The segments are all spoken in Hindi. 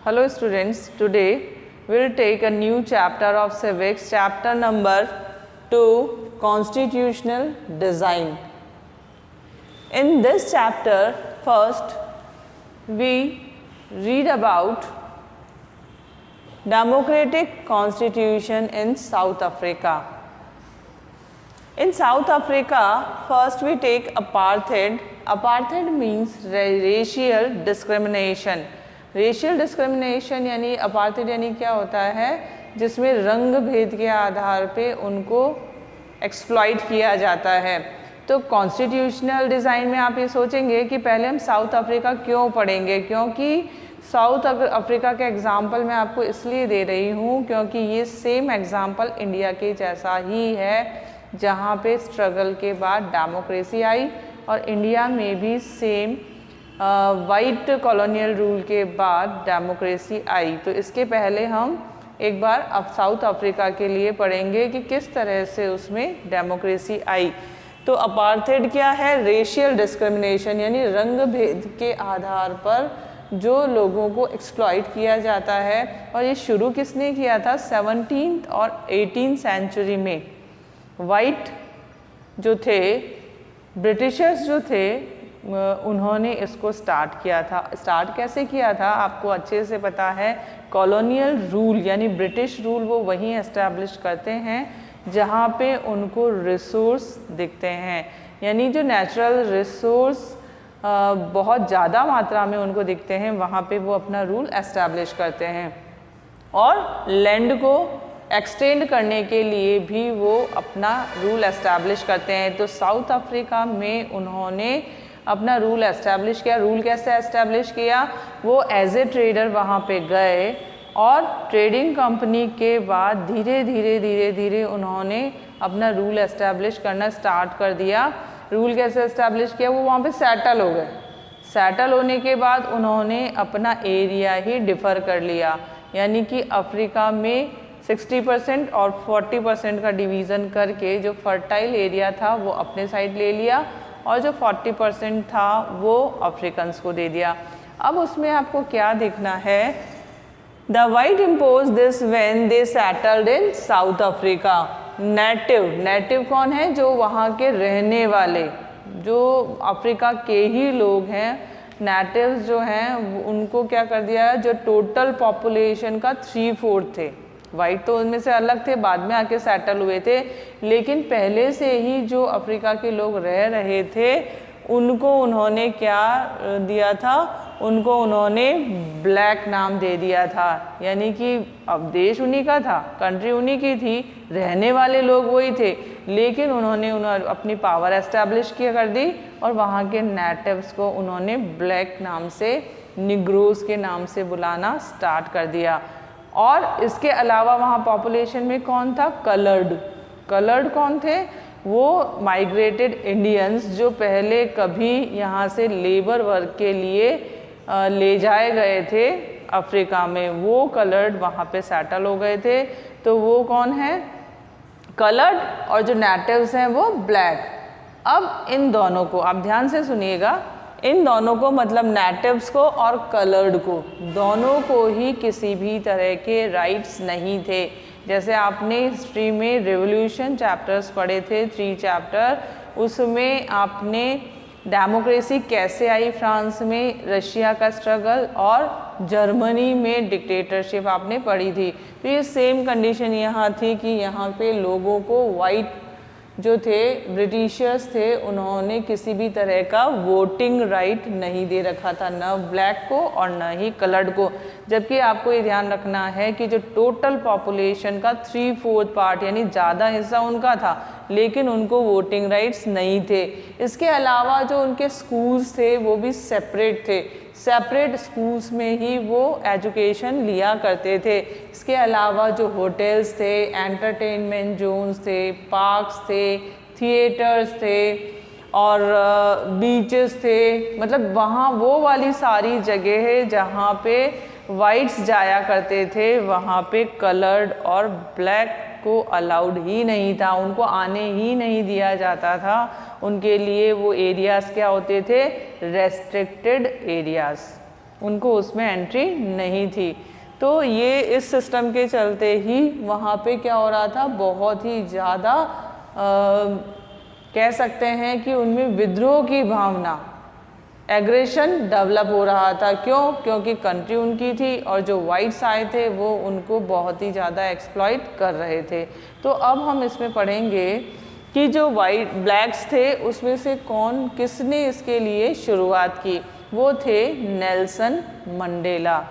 Hello students, today we will take a new chapter of civics, chapter number 2, Constitutional Design. In this chapter, first we read about democratic constitution in South Africa. In South Africa, first we take apartheid. Apartheid means racial discrimination. Racial discrimination यानी अपार्थिड यानी क्या होता है, जिसमें रंग भेद के आधार पे उनको एक्सप्लॉइट किया जाता है। तो कॉन्स्टिट्यूशनल डिज़ाइन में आप ये सोचेंगे कि पहले हम साउथ अफ्रीका क्यों पढ़ेंगे, क्योंकि साउथ अफ्रीका का एग्जाम्पल मैं आपको इसलिए दे रही हूँ क्योंकि ये सेम एग्जाम्पल इंडिया के जैसा ही है, जहाँ पे स्ट्रगल के बाद डेमोक्रेसी आई और इंडिया में भी सेम वाइट कॉलोनियल रूल के बाद डेमोक्रेसी आई। तो इसके पहले हम एक बार अब साउथ अफ्रीका के लिए पढ़ेंगे कि किस तरह से उसमें डेमोक्रेसी आई। तो अपार्थाइड क्या है? रेशियल डिस्क्रिमिनेशन यानी रंग भेद के आधार पर जो लोगों को एक्सप्लॉइट किया जाता है। और ये शुरू किसने किया था? 17th और 18th सेंचुरी में वाइट जो थे, ब्रिटिशर्स जो थे, उन्होंने इसको स्टार्ट किया था। स्टार्ट कैसे किया था आपको अच्छे से पता है। कॉलोनियल रूल यानी ब्रिटिश रूल वो वहीं एस्टैब्लिश करते हैं जहाँ पे उनको रिसोर्स दिखते हैं, यानी जो नेचुरल रिसोर्स बहुत ज़्यादा मात्रा में उनको दिखते हैं, वहाँ पे वो अपना रूल एस्टैब्लिश करते हैं। और लैंड को एक्सटेंड करने के लिए भी वो अपना रूल एस्टैब्लिश करते हैं। तो साउथ अफ्रीका में उन्होंने अपना रूल एस्टैब्लिश किया। रूल कैसे एस्टैब्लिश किया? वो एज ए ट्रेडर वहाँ पे गए और ट्रेडिंग कंपनी के बाद धीरे धीरे उन्होंने अपना रूल एस्टैब्लिश करना स्टार्ट कर दिया। रूल कैसे एस्टैब्लिश किया? वो वहाँ पे सेटल हो गए। सेटल होने के बाद उन्होंने अपना एरिया ही डिफ़र कर लिया, यानी कि अफ्रीका में 60% और 40% का डिवीज़न करके जो फर्टाइल एरिया था वो अपने साइड ले लिया और जो 40% था वो अफ्रीकन्स को दे दिया। अब उसमें आपको क्या देखना है? The white impose this when they settled in south Africa. Native कौन है? जो वहाँ के रहने वाले, जो अफ्रीका के ही लोग हैं। नेटिव्स जो हैं उनको क्या कर दिया? जो टोटल पॉपुलेशन का 3/4 थे। वाइट तो उनमें से अलग थे, बाद में आके सेटल हुए थे, लेकिन पहले से ही जो अफ्रीका के लोग रह रहे थे उनको उन्होंने क्या दिया था? उनको उन्होंने ब्लैक नाम दे दिया था, यानी कि अब देश उन्हीं का था, कंट्री उन्हीं की थी, रहने वाले लोग वही थे, लेकिन उन्होंने अपनी पावर एस्टैब्लिश किया कर दी और वहाँ के नेटिव्स को उन्होंने ब्लैक नाम से, निग्रोस के नाम से बुलाना स्टार्ट कर दिया। और इसके अलावा वहाँ पॉपुलेशन में कौन था? कलर्ड कौन थे? वो माइग्रेटेड इंडियंस जो पहले कभी यहाँ से लेबर वर्क के लिए ले जाए गए थे अफ्रीका में, वो कलर्ड वहाँ पे सेटल हो गए थे। तो वो कौन है? कलर्ड, और जो नेटिव्स हैं वो ब्लैक। अब इन दोनों को आप ध्यान से सुनिएगा, इन दोनों को मतलब नेटिव्स को और कलर्ड को, दोनों को ही किसी भी तरह के राइट्स नहीं थे। जैसे आपने हिस्ट्री में रिवॉल्यूशन चैप्टर्स पढ़े थे, 3 चैप्टर, उसमें आपने डेमोक्रेसी कैसे आई फ्रांस में, रशिया का स्ट्रगल और जर्मनी में डिक्टेटरशिप आपने पढ़ी थी। तो ये सेम कंडीशन यहाँ थी कि यहाँ पे लोगों को वाइट जो थे, ब्रिटिशर्स थे, उन्होंने किसी भी तरह का वोटिंग राइट नहीं दे रखा था, न ब्लैक को और न ही कलर्ड को। जबकि आपको ये ध्यान रखना है कि जो टोटल पॉपुलेशन का 3/4 पार्ट यानी ज़्यादा हिस्सा उनका था, लेकिन उनको वोटिंग राइट्स नहीं थे। इसके अलावा जो उनके स्कूल्स थे वो भी सेपरेट थे, सेपरेट स्कूल्स में ही वो एजुकेशन लिया करते थे। इसके अलावा जो होटल्स थे, एंटरटेनमेंट जोन्स थे, पार्क्स थे, थिएटर्स थे और बीचेस थे, मतलब वहाँ वो वाली सारी जगह है जहाँ पे वाइट्स जाया करते थे, वहाँ पे कलर्ड और ब्लैक को अलाउड ही नहीं था, उनको आने ही नहीं दिया जाता था। उनके लिए वो एरियाज़ क्या होते थे? Restricted areas. उनको उसमें एंट्री नहीं थी। तो ये इस सिस्टम के चलते ही वहाँ पे क्या हो रहा था, बहुत ही ज़्यादा कह सकते हैं कि उनमें विद्रोह की भावना, एग्रेशन डेवलप हो रहा था। क्यों? क्योंकि कंट्री उनकी थी और जो वाइट्स आए थे वो उनको बहुत ही ज़्यादा एक्सप्लॉइट कर रहे थे। तो अब हम इसमें पढ़ेंगे कि जो ब्लैक्स थे उसमें से किसने इसके लिए शुरुआत की। वो थे नेल्सन मंडेला।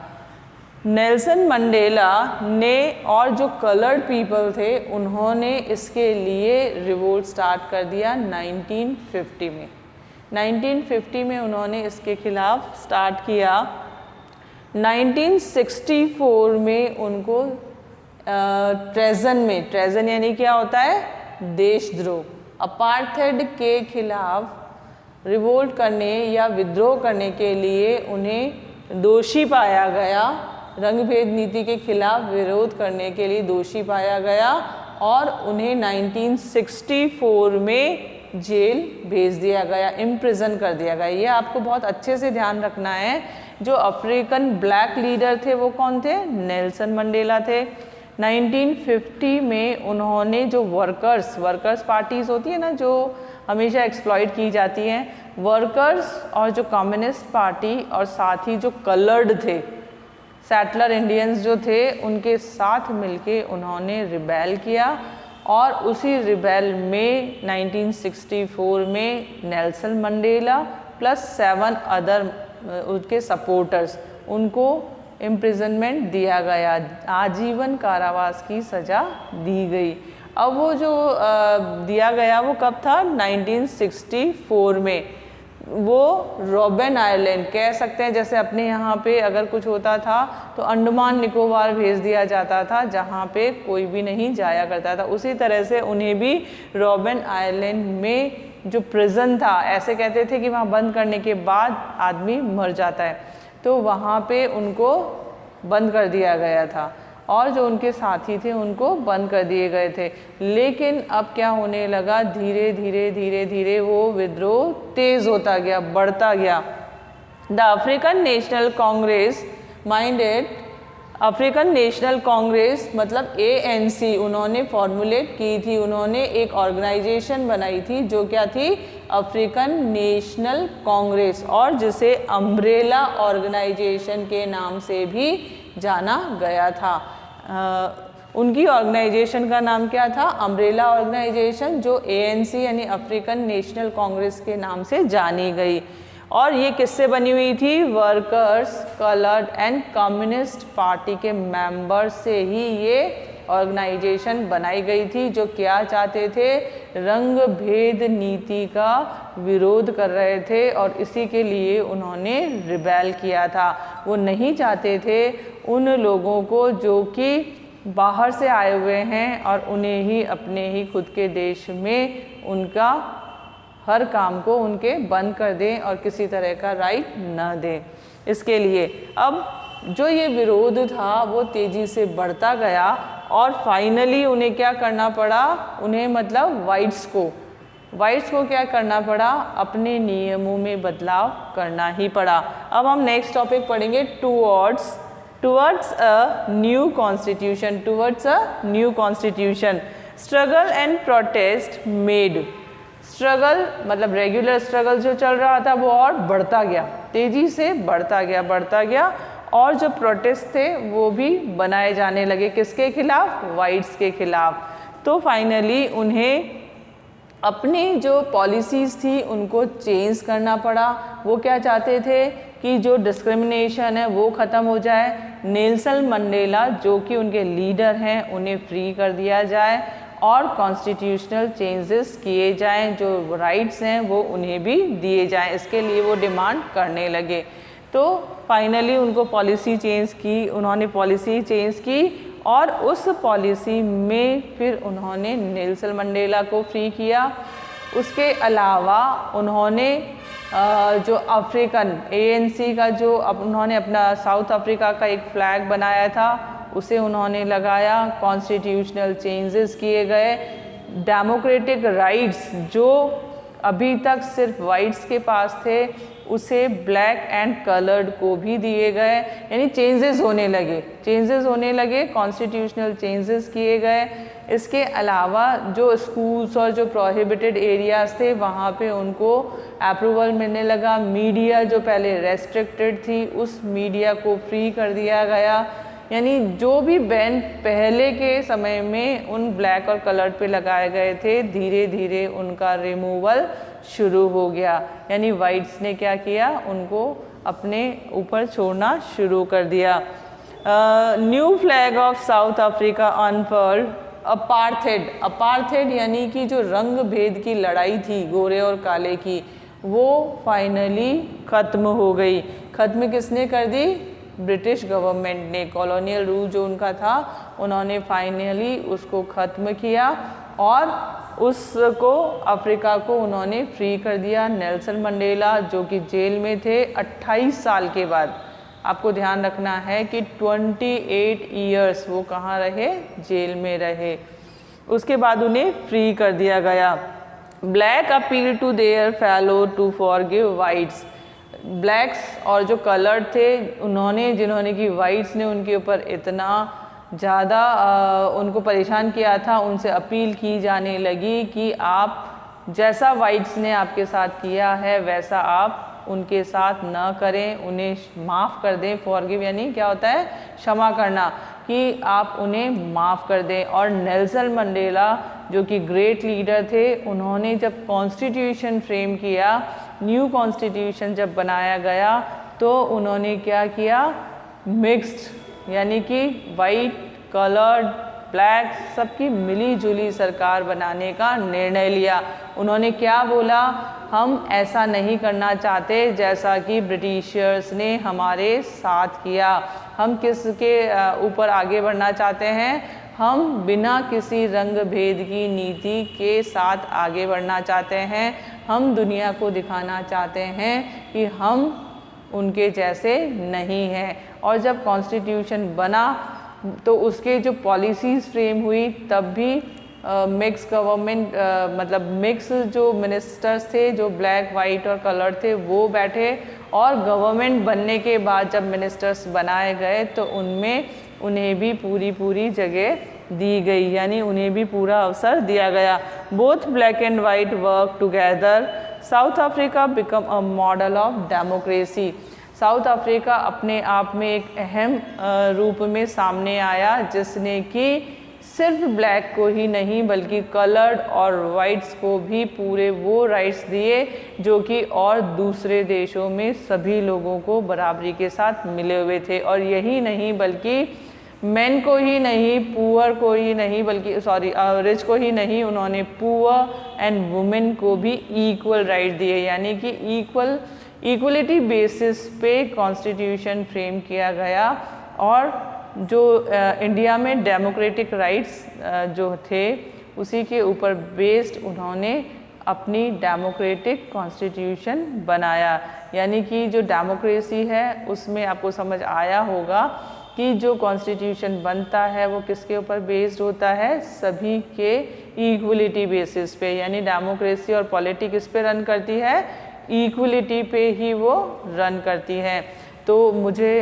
नेल्सन मंडेला ने और जो कलर्ड पीपल थे उन्होंने इसके लिए रिवोल्ट स्टार्ट कर दिया 1950 में। 1950 में उन्होंने इसके खिलाफ स्टार्ट किया। 1964 में उनको ट्रेजन यानी क्या होता है, देशद्रोह, अपार्थेड के खिलाफ रिवोल्ट करने या विद्रोह करने के लिए उन्हें दोषी पाया गया। रंगभेद नीति के खिलाफ विरोध करने के लिए दोषी पाया गया और उन्हें 1964 में जेल भेज दिया गया, इम्प्रिजन कर दिया गया। ये आपको बहुत अच्छे से ध्यान रखना है। जो अफ्रीकन ब्लैक लीडर थे वो कौन थे? नेल्सन मंडेला थे। 1950 में उन्होंने जो वर्कर्स पार्टीज होती है ना, जो हमेशा एक्सप्लॉइट की जाती हैं, वर्कर्स और जो कम्युनिस्ट पार्टी और साथ ही जो कलर्ड थे, सेटलर इंडियंस जो थे, उनके साथ मिलके उन्होंने रिबेल किया और उसी रिबेल में 1964 में नेल्सन मंडेला प्लस 7 अदर उनके सपोर्टर्स, उनको इम्प्रिजनमेंट दिया गया, आजीवन कारावास की सज़ा दी गई। अब वो जो दिया गया वो कब था? 1964 में। वो रॉबेन आइलैंड कह सकते हैं, जैसे अपने यहाँ पे अगर कुछ होता था तो अंडमान निकोबार भेज दिया जाता था जहाँ पे कोई भी नहीं जाया करता था, उसी तरह से उन्हें भी रॉबेन आइलैंड में जो प्रिजन था, ऐसे कहते थे कि वहाँ बंद करने के बाद आदमी मर जाता है, तो वहाँ पे उनको बंद कर दिया गया था और जो उनके साथी थे उनको बंद कर दिए गए थे। लेकिन अब क्या होने लगा, धीरे धीरे वो विद्रोह तेज होता गया, बढ़ता गया। The African national Congress minded, African national Congress मतलब ANC उन्होंने फॉर्मुलेट की थी। उन्होंने एक ऑर्गेनाइजेशन बनाई थी जो क्या थी? अफ्रीकन नेशनल कांग्रेस, और जिसे अम्ब्रेला ऑर्गेनाइजेशन के नाम से भी जाना गया था। उनकी ऑर्गेनाइजेशन का नाम क्या था? अम्ब्रेला ऑर्गेनाइजेशन, जो ANC यानी अफ्रीकन नेशनल कांग्रेस के नाम से जानी गई। और ये किससे बनी हुई थी? Workers, coloured and communist party के मेंबर से ही ये ऑर्गेनाइजेशन बनाई गई थी, जो क्या चाहते थे? रंग भेद नीति का विरोध कर रहे थे और इसी के लिए उन्होंने रिबेल किया था। वो नहीं चाहते थे उन लोगों को जो कि बाहर से आए हुए हैं और उन्हें ही अपने ही खुद के देश में उनका हर काम को उनके बंद कर दें और किसी तरह का राइट न दें। इसके लिए अब जो ये विरोध था वो तेज़ी से बढ़ता गया और फाइनली उन्हें क्या करना पड़ा? उन्हें मतलब वाइट्स को क्या करना पड़ा? अपने नियमों में बदलाव करना ही पड़ा। अब हम नेक्स्ट टॉपिक पढ़ेंगे, towards a new constitution, struggle and protest made. Struggle मतलब रेगुलर स्ट्रगल जो चल रहा था वो और बढ़ता गया, तेज़ी से बढ़ता गया और जो प्रोटेस्ट थे वो भी बनाए जाने लगे। किसके खिलाफ? वाइट्स के खिलाफ। तो फाइनली उन्हें अपनी जो पॉलिसीज़ थी उनको चेंज करना पड़ा। वो क्या चाहते थे कि जो डिस्क्रिमिनेशन है वो ख़त्म हो जाए। नेल्सन मंडेला जो कि उनके लीडर हैं उन्हें फ्री कर दिया जाए और कॉन्स्टिट्यूशनल चेंजेस किए जाएं, जो राइट्स हैं वो उन्हें भी दिए जाएं। इसके लिए वो डिमांड करने लगे। तो फाइनली उन्होंने पॉलिसी चेंज की और उस पॉलिसी में फिर उन्होंने नेल्सन मंडेला को फ्री किया। उसके अलावा उन्होंने जो अफ्रीकन ANC का जो उन्होंने अपना साउथ अफ्रीका का एक फ्लैग बनाया था उसे उन्होंने लगाया। कॉन्स्टिट्यूशनल चेंजेस किए गए। डेमोक्रेटिक राइट्स जो अभी तक सिर्फ वाइट्स के पास थे उसे ब्लैक एंड कलर्ड को भी दिए गए, यानी चेंजेस होने लगे, कॉन्स्टिट्यूशनल चेंजेस किए गए। इसके अलावा जो स्कूल्स और जो प्रोहिबिटेड एरियाज़ थे वहाँ पे उनको अप्रूवल मिलने लगा। मीडिया जो पहले रेस्ट्रिक्टेड थी उस मीडिया को फ्री कर दिया गया, यानी जो भी बैन पहले के समय में उन ब्लैक और कलर्ड पे लगाए गए थे धीरे धीरे उनका रिमूवल शुरू हो गया, यानी वाइट्स ने क्या किया, उनको अपने ऊपर छोड़ना शुरू कर दिया। New flag of South Africa unfurled. Apartheid यानी कि जो रंग भेद की लड़ाई थी गोरे और काले की, वो फाइनली ख़त्म हो गई। ख़त्म किसने कर दी? ब्रिटिश गवर्नमेंट ने। कॉलोनियल रूल जो उनका था उन्होंने फाइनली उसको ख़त्म किया और उसको अफ्रीका को उन्होंने फ्री कर दिया। नेल्सन मंडेला जो कि जेल में थे 28 साल के बाद, आपको ध्यान रखना है कि 28 ईयर्स वो कहाँ रहे? जेल में रहे। उसके बाद उन्हें फ्री कर दिया गया। Black appeal to their fellow to forgive whites. Blacks और जो कलर्ड थे उन्होंने, जिन्होंने कि वाइट्स ने उनके ऊपर इतना ज़्यादा उनको परेशान किया था, उनसे अपील की जाने लगी कि आप जैसा वाइट्स ने आपके साथ किया है वैसा आप उनके साथ न करें, उन्हें माफ़ कर दें। फॉरगिव यानी क्या होता है? क्षमा करना, कि आप उन्हें माफ़ कर दें। और नेल्सन मंडेला जो कि ग्रेट लीडर थे, उन्होंने जब कॉन्स्टिट्यूशन फ्रेम किया, न्यू कॉन्स्टिट्यूशन जब बनाया गया तो उन्होंने क्या किया? मिक्स्ड यानी कि वाइट, कलर्ड, ब्लैक सबकी मिली जुली सरकार बनाने का निर्णय लिया। उन्होंने क्या बोला? हम ऐसा नहीं करना चाहते जैसा कि ब्रिटिशर्स ने हमारे साथ किया। हम किसके ऊपर आगे बढ़ना चाहते हैं? हम बिना किसी रंग भेद की नीति के साथ आगे बढ़ना चाहते हैं। हम दुनिया को दिखाना चाहते हैं कि हम उनके जैसे नहीं हैं। और जब कॉन्स्टिट्यूशन बना तो उसके जो पॉलिसीज़ फ्रेम हुई तब भी मिक्स गवर्नमेंट, मतलब मिक्स जो मिनिस्टर्स थे जो ब्लैक, वाइट और कलर थे वो बैठे। और गवर्नमेंट बनने के बाद जब मिनिस्टर्स बनाए गए तो उनमें उन्हें भी पूरी जगह दी गई, यानी उन्हें भी पूरा अवसर दिया गया। Both black and white work together. South Africa become a model of democracy. South Africa अपने आप में एक अहम रूप में सामने आया जिसने कि सिर्फ ब्लैक को ही नहीं बल्कि कलर्ड और वाइट्स को भी पूरे वो राइट्स दिए जो कि और दूसरे देशों में सभी लोगों को बराबरी के साथ मिले हुए थे। और यही नहीं बल्कि मेन को ही नहीं, पुअर को ही नहीं, बल्कि रिच को ही नहीं, उन्होंने पुअर एंड वुमेन को भी इक्वल राइट दिए, यानी कि इक्वलिटी बेसिस पे कॉन्स्टिट्यूशन फ्रेम किया गया। और जो इंडिया में डेमोक्रेटिक राइट्स जो थे उसी के ऊपर बेस्ड उन्होंने अपनी डेमोक्रेटिक कॉन्स्टिट्यूशन बनाया। यानी कि जो डेमोक्रेसी है उसमें आपको समझ आया होगा कि जो कॉन्स्टिट्यूशन बनता है वो किसके ऊपर बेस्ड होता है? सभी के इक्वलिटी बेसिस पे। यानी डेमोक्रेसी और पॉलिटिक्स किस पे रन करती है? इक्वलिटी पे ही वो रन करती है। तो मुझे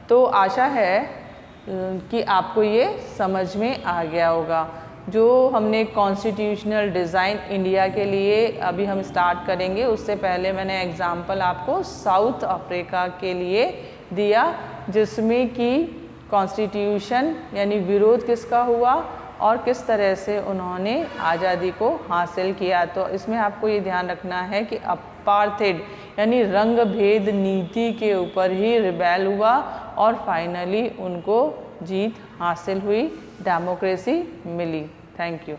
तो आशा है कि आपको ये समझ में आ गया होगा। जो हमने कॉन्स्टिट्यूशनल डिज़ाइन इंडिया के लिए अभी हम स्टार्ट करेंगे, उससे पहले मैंने एग्जाम्पल आपको साउथ अफ्रीका के लिए दिया जिसमें कि कॉन्स्टिट्यूशन यानी विरोध किसका हुआ और किस तरह से उन्होंने आज़ादी को हासिल किया। तो इसमें आपको ये ध्यान रखना है कि अपार्थेड यानी रंग भेद नीति के ऊपर ही रिबेल हुआ और फाइनली उनको जीत हासिल हुई, डेमोक्रेसी मिली। Thank you.